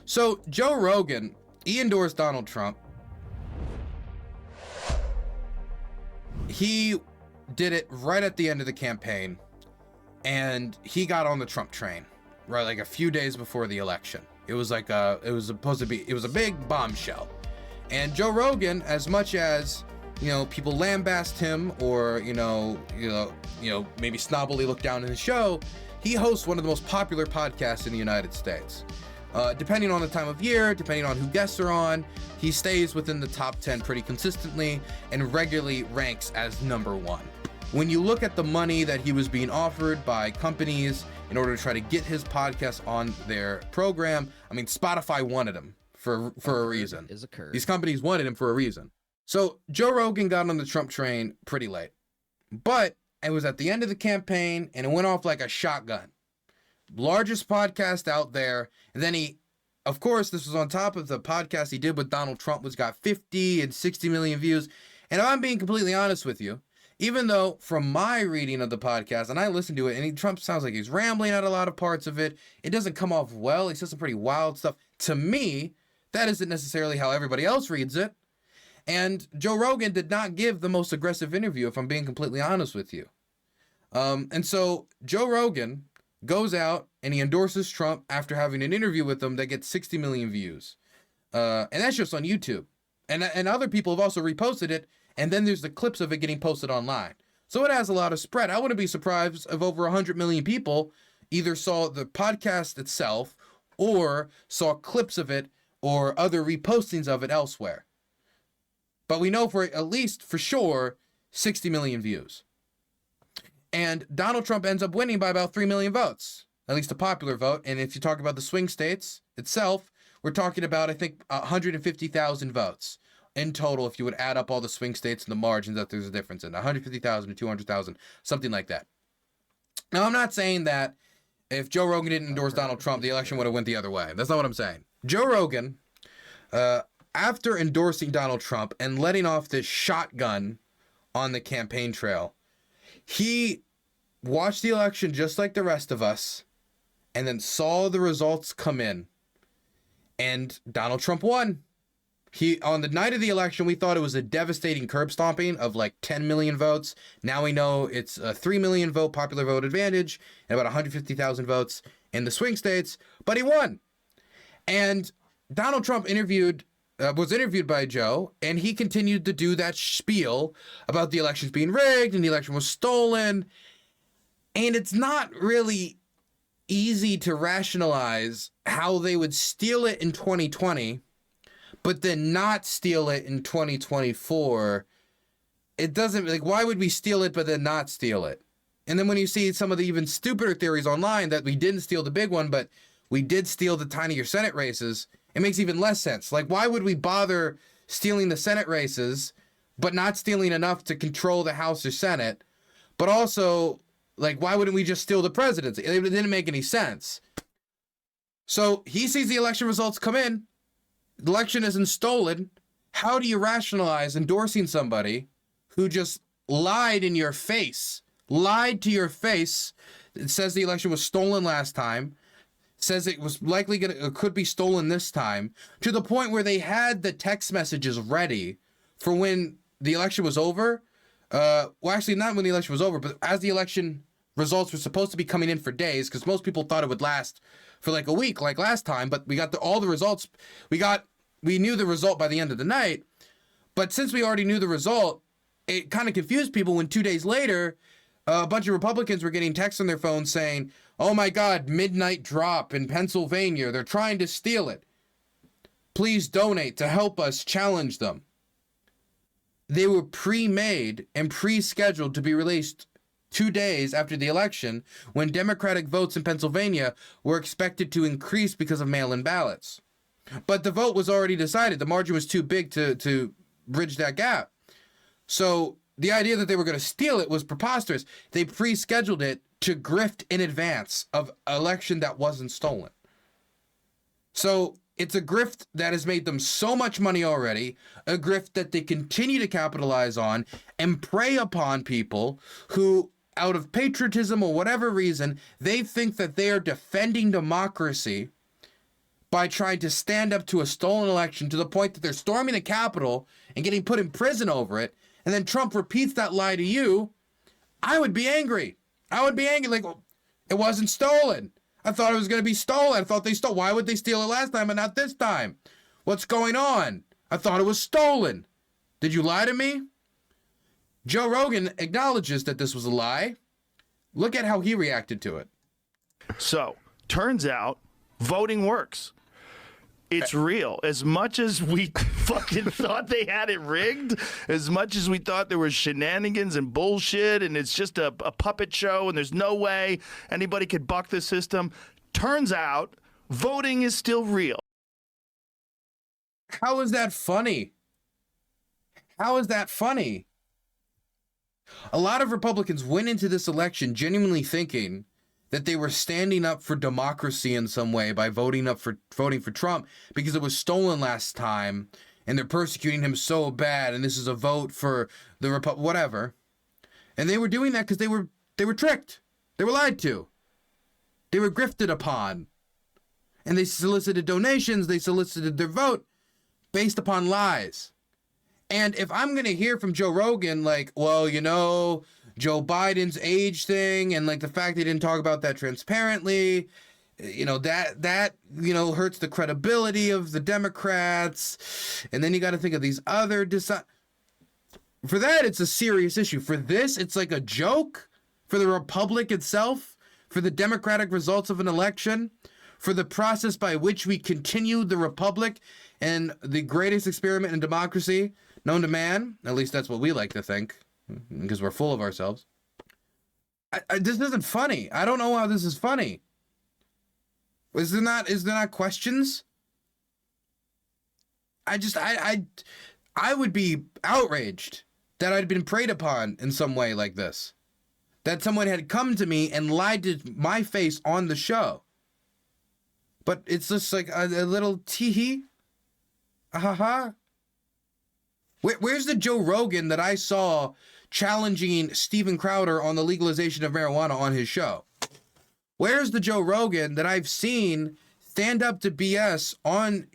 So Joe Rogan, he endorsed Donald Trump. He did it right at the end of the campaign, and he got on the Trump train, right, like a few days before the election. It was like it was a big bombshell. And Joe Rogan, as much as, people lambast him or, maybe snobbily look down in his show, he hosts one of the most popular podcasts in the United States. Depending on the time of year, depending on who guests are on, he stays within the top 10 pretty consistently and regularly ranks as number one. When you look at the money that he was being offered by companies in order to try to get his podcast on their program, I mean, Spotify wanted him for a reason. These companies wanted him for a reason. So Joe Rogan got on the Trump train pretty late, but it was at the end of the campaign and it went off like a shotgun. Largest podcast out there. And then he, of course, this was on top of the podcast he did with Donald Trump, which got 50 and 60 million views. And if I'm being completely honest with you, even though from my reading of the podcast, and I listened to it, and Trump sounds like he's rambling at a lot of parts of it, it doesn't come off well. He says some pretty wild stuff. To me, that isn't necessarily how everybody else reads it. And Joe Rogan did not give the most aggressive interview, if I'm being completely honest with you. And so Joe Rogan goes out and he endorses Trump after having an interview with him that gets 60 million views. And that's just on YouTube. And other people have also reposted it. And then there's the clips of it getting posted online. So it has a lot of spread. I wouldn't be surprised if over 100 million people either saw the podcast itself or saw clips of it or other repostings of it elsewhere. But we know for sure, 60 million views. And Donald Trump ends up winning by about 3 million votes, at least a popular vote. And if you talk about the swing states itself, we're talking about, I think, 150,000 votes. In total, if you would add up all the swing states and the margins that there's a difference in 150,000 to 200,000, something like that. Now, I'm not saying that if Joe Rogan didn't endorse Donald Trump, the election would have went the other way. That's not what I'm saying. Joe Rogan, after endorsing Donald Trump and letting off this shotgun on the campaign trail, he watched the election just like the rest of us and then saw the results come in. And Donald Trump won. On the night of the election, we thought it was a devastating curb stomping of like 10 million votes. Now we know it's a 3 million vote popular vote advantage and about 150,000 votes in the swing states, but he won. And Donald Trump was interviewed by Joe, and he continued to do that spiel about the elections being rigged and the election was stolen. And it's not really easy to rationalize how they would steal it in 2020 but then not steal it in 2024. It doesn't, like, why would we steal it but then not steal it? And then when you see some of the even stupider theories online that we didn't steal the big one, but we did steal the tinier Senate races, it makes even less sense. Like, why would we bother stealing the Senate races but not stealing enough to control the House or Senate? But also, like, why wouldn't we just steal the presidency? It didn't make any sense. So he sees the election results come in. The election isn't stolen. How do you rationalize endorsing somebody who just lied in your face? Lied to your face. It says the election was stolen last time. Says it was likely could be stolen this time. To the point where they had the text messages ready for when the election was over. Well, actually, not when the election was over, but as the election results were supposed to be coming in for days, because most people thought it would last for like a week, like last time. But we got all the results. We knew the result by the end of the night, but since we already knew the result, it kind of confused people when 2 days later, a bunch of Republicans were getting texts on their phones saying, "Oh my God, midnight drop in Pennsylvania. They're trying to steal it. Please donate to help us challenge them." They were pre-made and pre-scheduled to be released 2 days after the election when Democratic votes in Pennsylvania were expected to increase because of mail-in ballots. But the vote was already decided. The margin was too big to bridge that gap. So the idea that they were going to steal it was preposterous. They pre-scheduled it to grift in advance of an election that wasn't stolen. So it's a grift that has made them so much money already, a grift that they continue to capitalize on and prey upon people who, out of patriotism or whatever reason, they think that they are defending democracy by trying to stand up to a stolen election to the point that they're storming the Capitol and getting put in prison over it, and then Trump repeats that lie to you, I would be angry. I would be angry. Like, it wasn't stolen. I thought it was going to be stolen. I thought they stole. Why would they steal it last time and not this time? What's going on? I thought it was stolen. Did you lie to me? Joe Rogan acknowledges that this was a lie. Look at how he reacted to it. So, turns out voting works. It's real. As much as we fucking thought they had it rigged, as much as we thought there was shenanigans and bullshit and it's just a puppet show and there's no way anybody could buck the system, turns out voting is still real. How is that funny? How is that funny? A lot of Republicans went into this election genuinely thinking that they were standing up for democracy in some way by voting for Trump because it was stolen last time and they're persecuting him so bad and this is a vote for the whatever. And they were doing that because they were tricked. They were lied to. They were grifted upon. And they solicited donations, they solicited their vote based upon lies. And if I'm going to hear from Joe Rogan, like, well, you know, Joe Biden's age thing and like the fact they didn't talk about that transparently, you know, that you know, hurts the credibility of the Democrats. And then you got to think of these other for that, it's a serious issue. For this, it's like a joke. For the Republic itself, for the democratic results of an election, for the process by which we continue the Republic and the greatest experiment in democracy known to man. At least that's what we like to think, because we're full of ourselves. This isn't funny. I don't know how this is funny. Is there not questions? I would be outraged that I'd been preyed upon in some way like this. That someone had come to me and lied to my face on the show. But it's just like a little tee-hee. Ha. Where's the Joe Rogan that I saw challenging Steven Crowder on the legalization of marijuana on his show? Where's the Joe Rogan that I've seen stand up to BS on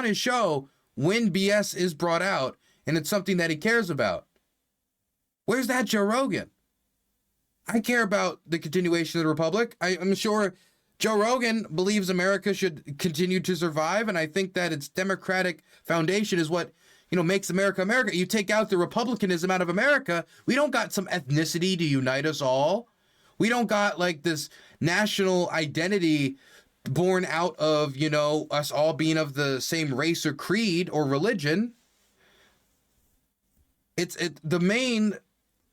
his show when BS is brought out and it's something that he cares about? Where's that Joe Rogan? I care about the continuation of the Republic. I'm sure Joe Rogan believes America should continue to survive, and I think that its democratic foundation is what, you know, makes America America. You take out the republicanism out of America, we don't got some ethnicity to unite us all. We don't got like this national identity born out of, you know, us all being of the same race or creed or religion. The main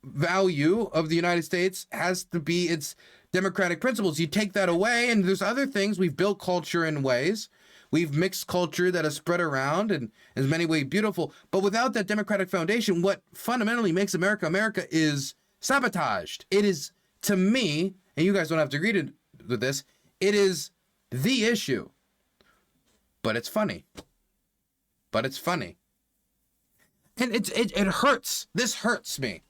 value of the United States has to be its democratic principles. You take that away, and there's other things. We've built culture in ways. We've mixed culture that has spread around and is in many ways beautiful. But without that democratic foundation, what fundamentally makes America America is sabotaged. It is, to me, and you guys don't have to agree with this, it is the issue. But it's funny. And it hurts. This hurts me.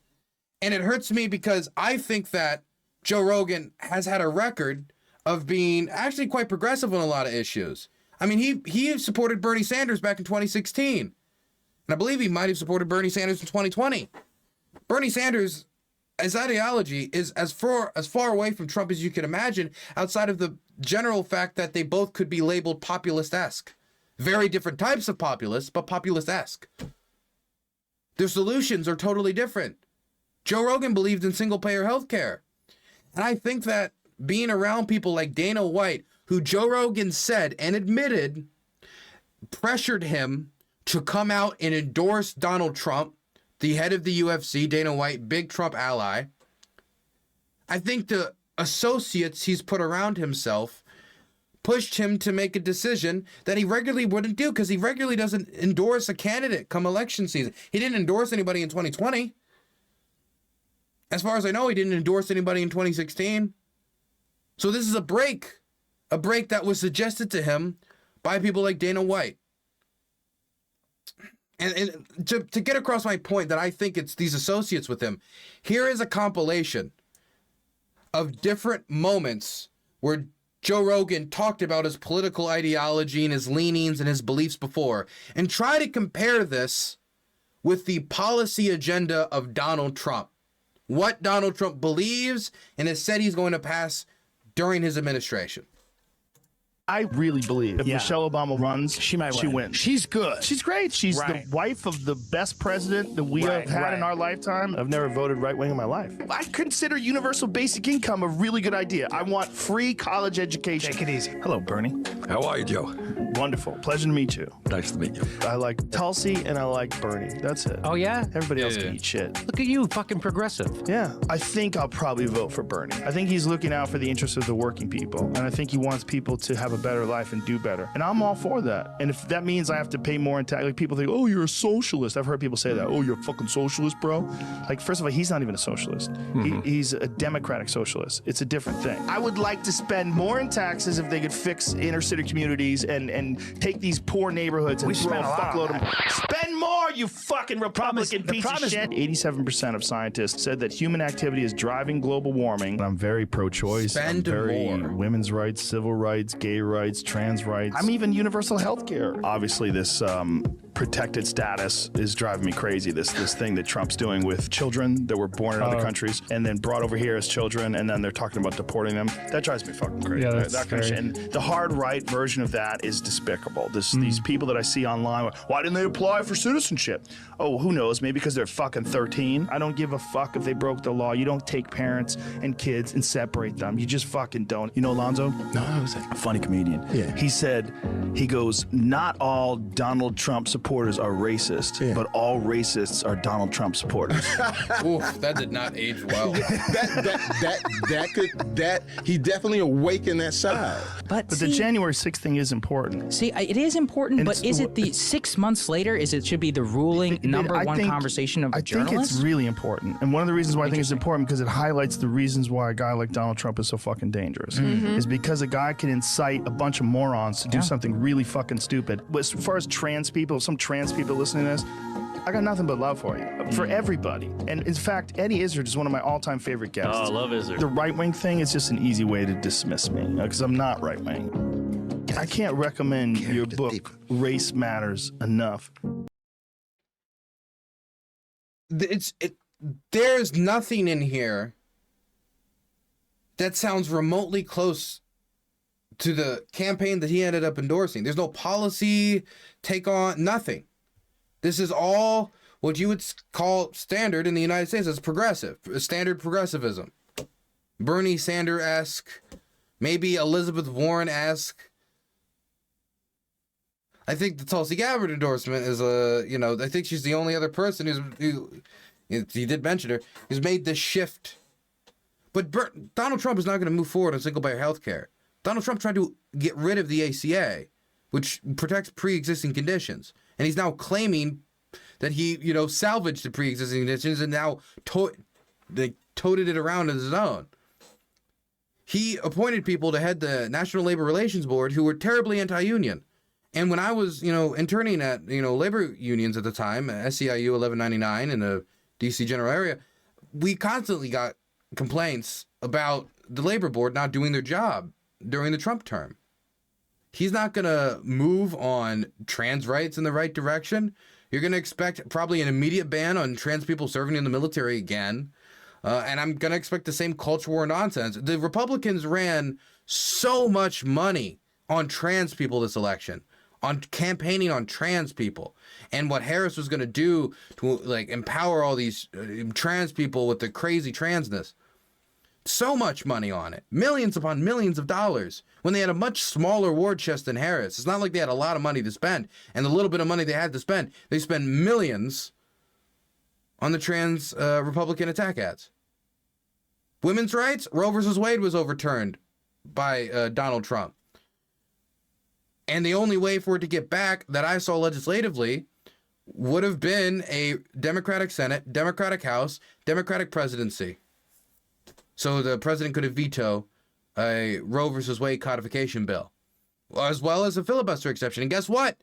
And it hurts me because I think that Joe Rogan has had a record of being actually quite progressive on a lot of issues. I mean, he supported Bernie Sanders back in 2016. And I believe he might have supported Bernie Sanders in 2020. Bernie Sanders, his ideology is as far away from Trump as you can imagine, outside of the general fact that they both could be labeled populist-esque. Very different types of populists, but populist-esque. Their solutions are totally different. Joe Rogan believed in single-payer healthcare. And I think that being around people like Dana White, who Joe Rogan said and admitted pressured him to come out and endorse Donald Trump, the head of the UFC, Dana White, big Trump ally. I think the associates he's put around himself pushed him to make a decision that he regularly wouldn't do, because he regularly doesn't endorse a candidate come election season. He didn't endorse anybody in 2020. As far as I know, he didn't endorse anybody in 2016. So this is a break that was suggested to him by people like Dana White. And to get across my point that I think it's these associates with him, here is a compilation of different moments where Joe Rogan talked about his political ideology and his leanings and his beliefs before, and try to compare this with the policy agenda of Donald Trump. What Donald Trump believes and has said he's going to pass during his administration. I really believe if Michelle Obama runs, she wins. She's good. She's great. She's the wife of the best president that we have had in our lifetime. I've never voted right wing in my life. I consider universal basic income a really good idea. I want free college education. Take it easy. Hello, Bernie. How are you, Joe? Wonderful. Pleasure to meet you. Nice to meet you. I like Tulsi and I like Bernie. That's it. Oh, yeah? Everybody else can eat shit. Look at you, fucking progressive. Yeah. I think I'll probably vote for Bernie. I think he's looking out for the interests of the working people. And I think he wants people to have a better life and do better. And I'm all for that. And if that means I have to pay more in tax, like people think, oh, you're a socialist. I've heard people say that. Oh, you're a fucking socialist, bro. Like, first of all, he's not even a socialist. He's a democratic socialist. It's a different thing. I would like to spend more in taxes if they could fix inner city communities and take these poor neighborhoods and throw a fuckload of them. Spend more, you fucking Republican piece of shit. 87% of scientists said that human activity is driving global warming. I'm very pro-choice. Spend I'm very more. Women's rights, civil rights, gay rights, trans rights. I'm even universal health care. Obviously, this protected status is driving me crazy. This thing that Trump's doing with children that were born in other countries and then brought over here as children, and then they're talking about deporting them. That drives me fucking crazy. Yeah, that's that kind of shit. And the hard right version of that is despicable. These people that I see online, why didn't they apply for citizenship? Oh, who knows? Maybe because they're fucking 13. I don't give a fuck if they broke the law. You don't take parents and kids and separate them. You just fucking don't. You know Alonzo? No, who's that? A funny comedian. Yeah. He said, he goes, not all Donald Trump supporters are racist, but all racists are Donald Trump supporters. Oof, that did not age well. that he definitely awakened that side. But the January 6th thing is important. See, it is important, And but is it the 6 months later? Should be the ruling number one conversation of a journalist? I think it's really important. And one of the reasons why I think it's important because it highlights the reasons why a guy like Donald Trump is so fucking dangerous. Is because a guy can incite a bunch of morons to do something really fucking stupid. But as far as trans people, some trans people listening to this, I got nothing but love for you. For everybody. And in fact, Eddie Izzard is one of my all-time favorite guests. Oh, I love Izzard. The right-wing thing is just an easy way to dismiss me because I'm not right-wing. I can't recommend your book, Race Matters, enough. There's nothing in here that sounds remotely close to the campaign that he ended up endorsing. There's no policy take on, nothing. This is all what you would call standard in the United States as progressive, standard progressivism. Bernie Sanders-esque, maybe Elizabeth Warren-esque. I think the Tulsi Gabbard endorsement is I think she's the only other person who he did mention her, who's made this shift. But Donald Trump is not going to move forward on single-payer health care. Donald Trump tried to get rid of the ACA, which protects pre-existing conditions. And he's now claiming that he, salvaged the pre-existing conditions and now toted it around as his own. He appointed people to head the National Labor Relations Board who were terribly anti-union. And when I was, interning at, labor unions at the time, SEIU 1199 in the DC general area, we constantly got complaints about the labor board not doing their job during the Trump term. He's not going to move on trans rights in the right direction. You're going to expect probably an immediate ban on trans people serving in the military again. And I'm going to expect the same culture war nonsense. The Republicans ran so much money on trans people this election, on campaigning on trans people. And what Harris was going to do to empower all these trans people with the crazy transness. So much money on it. Millions upon millions of dollars when they had a much smaller war chest than Harris. It's not like they had a lot of money to spend. And the little bit of money they had to spend, they spent millions on the trans Republican attack ads. Women's rights, Roe versus Wade was overturned by Donald Trump. And the only way for it to get back that I saw legislatively would have been a Democratic Senate, Democratic House, Democratic presidency. So the president could have vetoed a Roe versus Wade codification bill, as well as a filibuster exception. And guess what?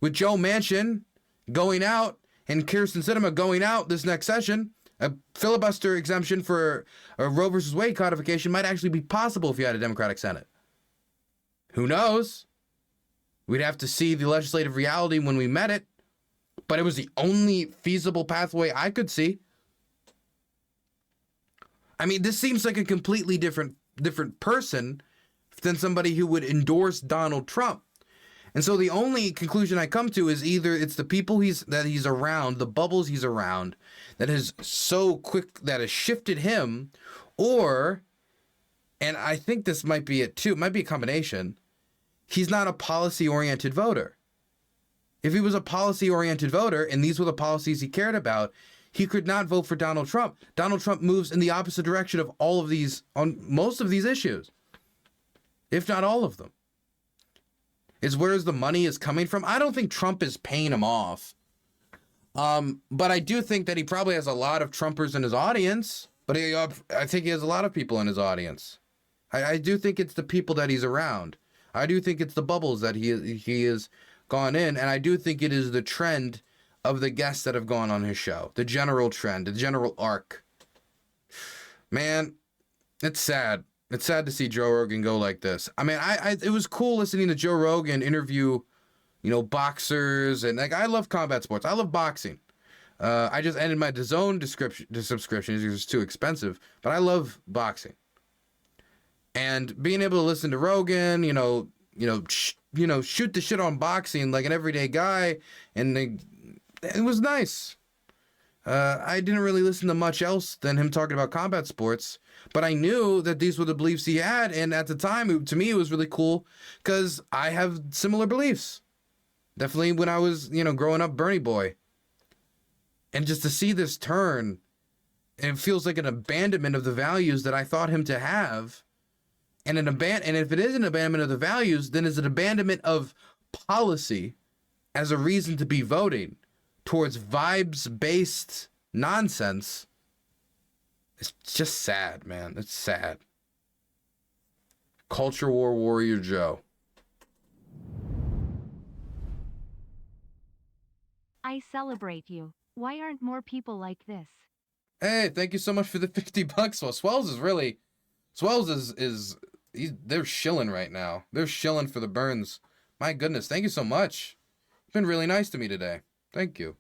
With Joe Manchin going out and Kyrsten Sinema going out this next session, a filibuster exemption for a Roe versus Wade codification might actually be possible if you had a Democratic Senate. Who knows? We'd have to see the legislative reality when we met it, but it was the only feasible pathway I could see. I mean, this seems like a completely different person than somebody who would endorse Donald Trump. And so the only conclusion I come to is either it's the people that he's around, the bubbles he's around, that has shifted him, or, and I think this might be it too, it might be a combination, he's not a policy-oriented voter. If he was a policy-oriented voter and these were the policies he cared about, he could not vote for Donald Trump. Donald Trump moves in the opposite direction of all of these, on most of these issues, if not all of them. Is where the money is coming from. I don't think Trump is paying him off. But I do think that he probably has a lot of Trumpers in his audience. But I think he has a lot of people in his audience. I do think it's the people that he's around. I do think it's the bubbles that he has gone in. And I do think it is the trend of the guests that have gone on his show. The general trend, the general arc. Man, it's sad. It's sad to see Joe Rogan go like this. I mean, it was cool listening to Joe Rogan interview, boxers, and like I love combat sports. I love boxing. I just ended my DAZN subscription because it's too expensive, but I love boxing. And being able to listen to Rogan, shoot the shit on boxing like an everyday guy, and it was nice. I didn't really listen to much else than him talking about combat sports, but I knew that these were the beliefs he had, and at the time, to me, it was really cool because I have similar beliefs. Definitely when I was, growing up, Bernie boy. And just to see this turn, it feels like an abandonment of the values that I thought him to have, and and if it is an abandonment of the values, then it's an abandonment of policy as a reason to be voting towards vibes-based nonsense. It's just sad, man. It's sad. Culture War Warrior Joe. I celebrate you. Why aren't more people like this? Hey, thank you so much for the $50. Well, they're shilling right now. They're shilling for the Burns. My goodness, thank you so much. You've been really nice to me today. Thank you.